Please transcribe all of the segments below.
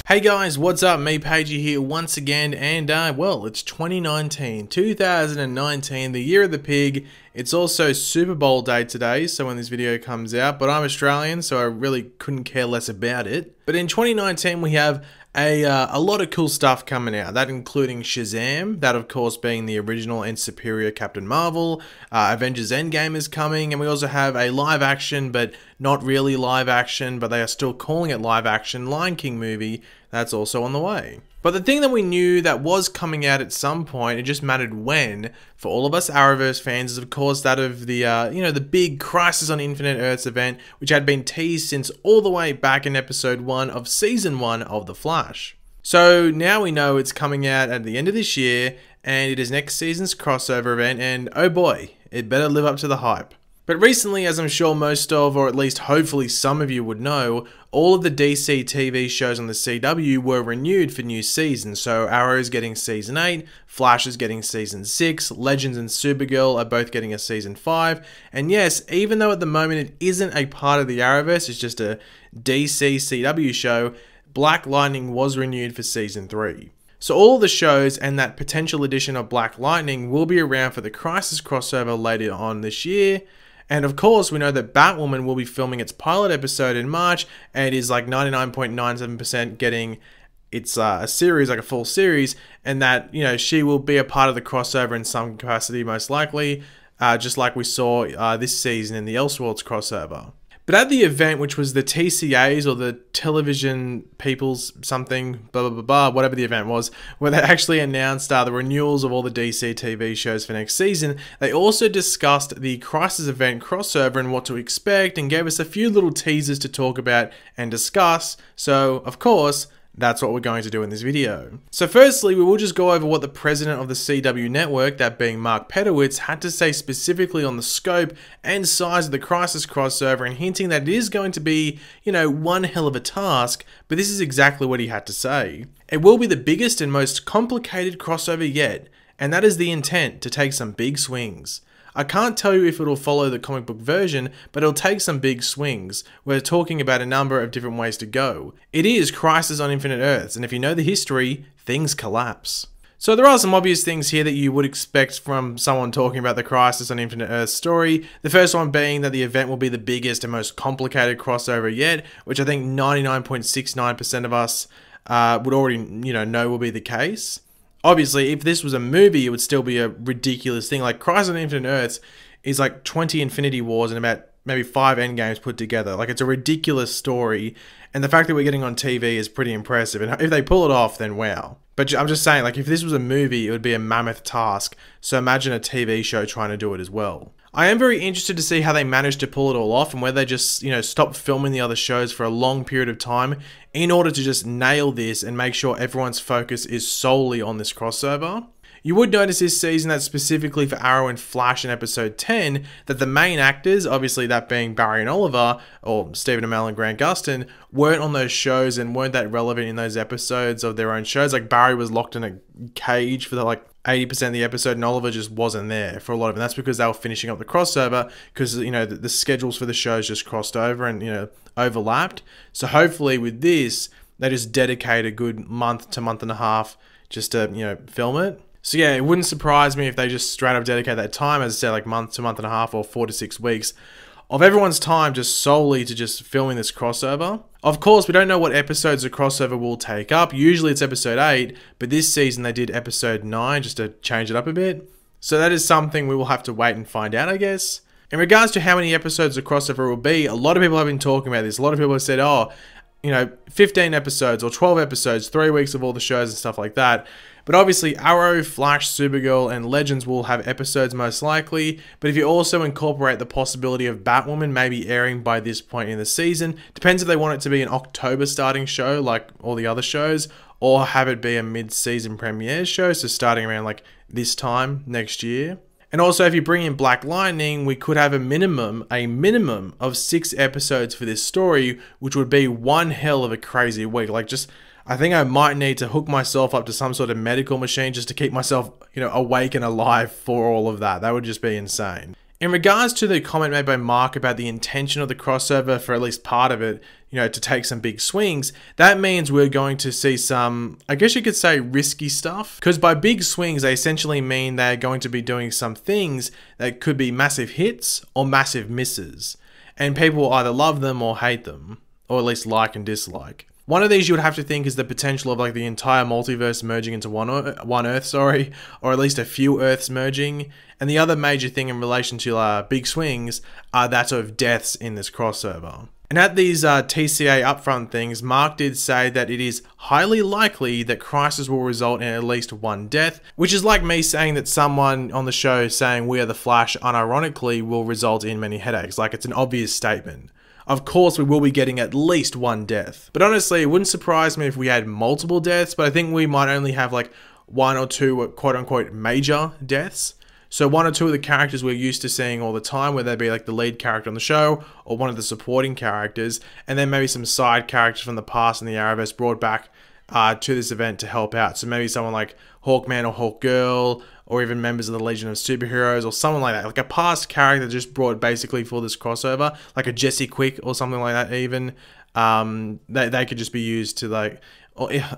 Hey guys, what's up? Me, Pagey here once again, and well, it's 2019, the year of the pig. It's also Super Bowl day today, so when this video comes out, but I'm Australian, so I really couldn't care less about it. But in 2019, we have a lot of cool stuff coming out, that including Shazam, that of course being the original and superior Captain Marvel. Avengers Endgame is coming, and we also have a live action, but not really live action, but they are still calling it live action, Lion King movie. That's also on the way. But the thing that we knew that was coming out at some point, it just mattered when, for all of us Arrowverse fans, is of course that of the, the big Crisis on Infinite Earths event, which had been teased since all the way back in episode 1 of season 1 of The Flash. So now we know it's coming out at the end of this year, and it is next season's crossover event, and oh boy, it better live up to the hype. But recently, as I'm sure most of, or at least hopefully some of you would know, all of the DC TV shows on the CW were renewed for new seasons. So Arrow's getting season 8, Flash is getting season 6, Legends and Supergirl are both getting a season 5. And yes, even though at the moment it isn't a part of the Arrowverse, it's just a DC CW show, Black Lightning was renewed for season 3. So all the shows and that potential addition of Black Lightning will be around for the Crisis crossover later on this year. And of course, we know that Batwoman will be filming its pilot episode in March, and is like 99.97% getting its a series, like a full series, and that, she will be a part of the crossover in some capacity, most likely, just like we saw this season in the Elseworlds crossover. But at the event, which was the TCAs, or the Television People's something, blah, blah, blah, blah, whatever the event was, where they actually announced the renewals of all the DC TV shows for next season, they also discussed the Crisis event crossover and what to expect, and gave us a few little teasers to talk about and discuss. So, of course, that's what we're going to do in this video. So firstly, we will just go over what the president of the CW network, that being Mark Pedowitz, had to say specifically on the scope and size of the Crisis crossover, and hinting that it is going to be, one hell of a task, but this is exactly what he had to say. It will be the biggest and most complicated crossover yet, and that is the intent, to take some big swings. I can't tell you if it'll follow the comic book version, but it'll take some big swings. We're talking about a number of different ways to go. It is Crisis on Infinite Earths, and if you know the history, things collapse. So there are some obvious things here that you would expect from someone talking about the Crisis on Infinite Earths story. The first one being that the event will be the biggest and most complicated crossover yet, which I think 99.69% of us would already, know will be the case. Obviously, if this was a movie, it would still be a ridiculous thing. Like, Crisis on Infinite Earths is like 20 Infinity Wars and about maybe 5 Endgames put together. Like, it's a ridiculous story, and the fact that we're getting on TV is pretty impressive. And if they pull it off, then wow. But I'm just saying, like, if this was a movie, it would be a mammoth task. So imagine a TV show trying to do it as well. I am very interested to see how they managed to pull it all off, and whether they just, stopped filming the other shows for a long period of time in order to just nail this and make sure everyone's focus is solely on this crossover. You would notice this season that specifically for Arrow and Flash in episode 10, that the main actors, obviously that being Barry and Oliver, or Stephen Amell and Grant Gustin, weren't on those shows and weren't that relevant in those episodes of their own shows. Like, Barry was locked in a cage for the 80% of the episode, and Oliver just wasn't there for a lot of it. And that's because they were finishing up the crossover, because, the schedules for the shows just crossed over and, overlapped. So hopefully with this, they just dedicate a good month to month and a half just to, film it. So yeah, it wouldn't surprise me if they just straight up dedicate that time, as I said, like month to month and a half, or 4 to 6 weeks of everyone's time just solely to just filming this crossover. Of course, we don't know what episodes the crossover will take up. Usually it's episode 8, but this season they did episode 9 just to change it up a bit. So that is something we will have to wait and find out, I guess. In regards to how many episodes the crossover will be, a lot of people have been talking about this. A lot of people have said, 15 episodes or 12 episodes, 3 weeks of all the shows and stuff like that. But obviously Arrow, Flash, Supergirl, and Legends will have episodes most likely. But if you also incorporate the possibility of Batwoman maybe airing by this point in the season, depends if they want it to be an October starting show like all the other shows, or have it be a mid-season premiere show, so starting around like this time next year. And also, if you bring in Black Lightning, we could have a minimum of 6 episodes for this story, which would be one hell of a crazy week. I think I might need to hook myself up to some sort of medical machine just to keep myself, awake and alive for all of that. That would just be insane. In regards to the comment made by Mark about the intention of the crossover for at least part of it, to take some big swings, that means we're going to see some, I guess you could say, risky stuff. Because by big swings, they essentially mean they're going to be doing some things that could be massive hits or massive misses. And people will either love them or hate them, or at least like and dislike. One of these you would have to think is the potential of like the entire multiverse merging into one Earth, or at least a few Earths merging. And the other major thing in relation to big swings are that of deaths in this crossover. And at these TCA upfront things, Mark did say that it is highly likely that Crisis will result in at least one death, which is like me saying that someone on the show saying We Are the Flash unironically will result in many headaches. Like, it's an obvious statement. Of course, we will be getting at least one death. But honestly, it wouldn't surprise me if we had multiple deaths, but I think we might only have like one or two quote-unquote major deaths. So one or two of the characters we're used to seeing all the time, whether they be like the lead character on the show or one of the supporting characters, and then maybe some side characters from the past in the Arrowverse brought back to this event to help out. So maybe someone like Hawkman or Hawkgirl, or even members of the Legion of Superheroes, or someone like that. Like a past character just brought basically for this crossover, like a Jesse Quick or something like that even. They could just be used to like,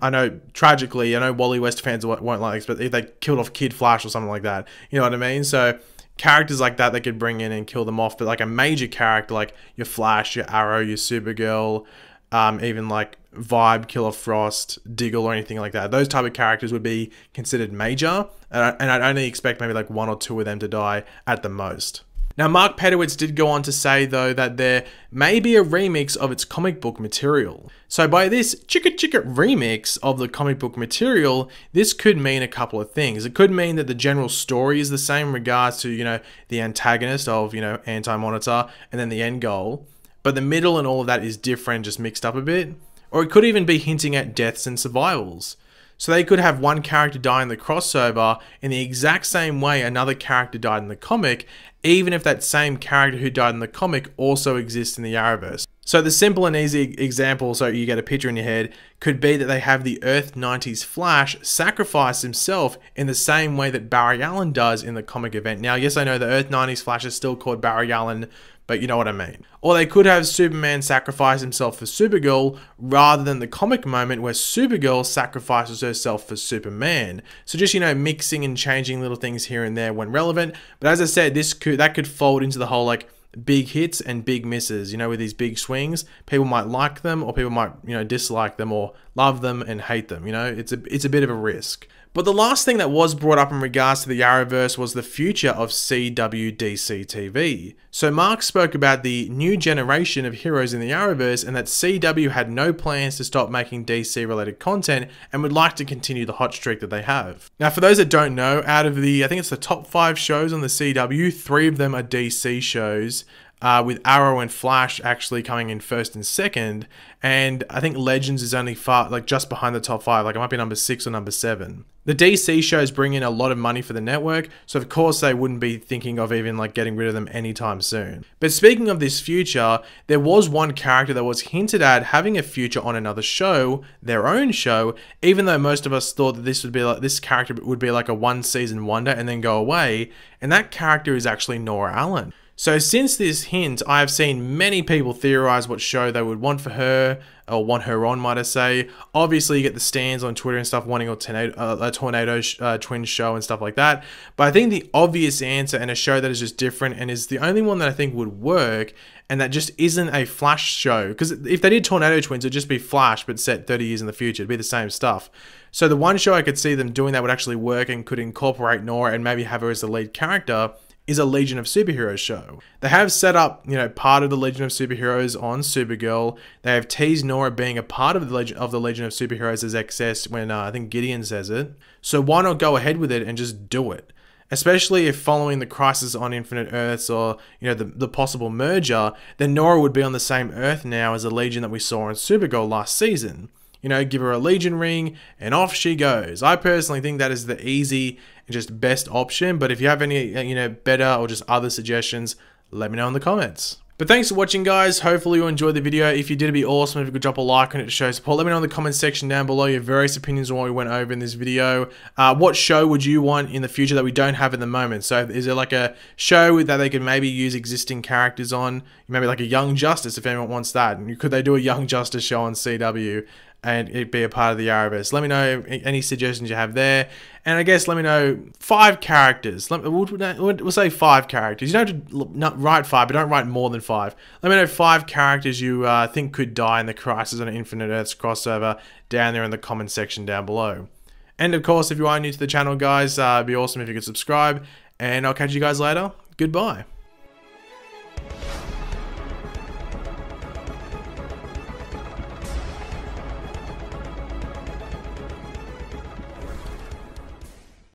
I know, tragically, I know Wally West fans won't like this, but if they killed off Kid Flash or something like that, you know what I mean? So characters like that they could bring in and kill them off, but like a major character like your Flash, your Arrow, your Supergirl, even like Vibe, Killer Frost, Diggle, or anything like that. Those type of characters would be considered major, and I'd only expect maybe like one or two of them to die at the most. Now, Mark Pedowitz did go on to say, though, that there may be a remix of its comic book material. So by this chicka remix of the comic book material, this could mean a couple of things. It could mean that the general story is the same in regards to, the antagonist of, Anti-Monitor, and then the end goal. But the middle and all of that is different, just mixed up a bit. Or it could even be hinting at deaths and survivals. So they could have one character die in the crossover in the exact same way another character died in the comic, even if that same character who died in the comic also exists in the Arrowverse. So the simple and easy example, so you get a picture in your head, could be that they have the Earth 90s Flash sacrifice himself in the same way that Barry Allen does in the comic event. Now, yes, I know the Earth 90s Flash is still called Barry Allen, but you know what I mean. Or they could have Superman sacrifice himself for Supergirl rather than the comic moment where Supergirl sacrifices herself for Superman. So just, mixing and changing little things here and there when relevant. But as I said, that could fold into the whole like big hits and big misses, with these big swings. People might like them, or people might, dislike them, or love them and hate them. It's a bit of a risk. But the last thing that was brought up in regards to the Arrowverse was the future of CW/DC TV. So Mark spoke about the new generation of heroes in the Arrowverse, and that CW had no plans to stop making DC related content and would like to continue the hot streak that they have. Now, for those that don't know, out of I think it's the top 5 shows on the CW, 3 of them are DC shows. With Arrow and Flash actually coming in first and second, and I think Legends is only just behind the top 5, like it might be number 6 or number 7. The DC shows bring in a lot of money for the network, so of course they wouldn't be thinking of even like getting rid of them anytime soon. But speaking of this future, there was one character that was hinted at having a future on another show, their own show, even though most of us thought that this character would be like a one-season wonder and then go away, and that character is actually Nora Allen. So since this hint, I have seen many people theorize what show they would want for her, or want her on, might I say. Obviously, you get the stands on Twitter and stuff wanting a Tornado Twins show and stuff like that. But I think the obvious answer, and a show that is just different and is the only one that I think would work, and that just isn't a Flash show. Because if they did Tornado Twins, it'd just be Flash, but set 30 years in the future. It'd be the same stuff. So the one show I could see them doing that would actually work and could incorporate Nora and maybe have her as the lead character is a Legion of Superheroes show. They have set up, part of the Legion of Superheroes on Supergirl. They have teased Nora being a part of the Legion of Superheroes as XS when I think Gideon says it. So why not go ahead with it and just do it? Especially if following the Crisis on Infinite Earths or, the possible merger, then Nora would be on the same Earth now as the Legion that we saw on Supergirl last season. Give her a Legion ring, and off she goes. I personally think that is the easy and just best option, but if you have any, better or just other suggestions, let me know in the comments. But thanks for watching, guys. Hopefully you enjoyed the video. If you did, it'd be awesome if you could drop a like on it to show support. Let me know in the comment section down below your various opinions on what we went over in this video. What show would you want in the future that we don't have at the moment? So is there like a show that they could maybe use existing characters on? Maybe like a Young Justice, if anyone wants that. Could they do a Young Justice show on CW? And it be a part of the Arrowverse? Let me know any suggestions you have there. And I guess let me know 5 characters. We'll say 5 characters. You don't have to not write 5, but don't write more than 5. Let me know 5 characters you think could die in the Crisis on Infinite Earths crossover down there in the comment section down below. And of course, if you are new to the channel, guys, it'd be awesome if you could subscribe. And I'll catch you guys later. Goodbye.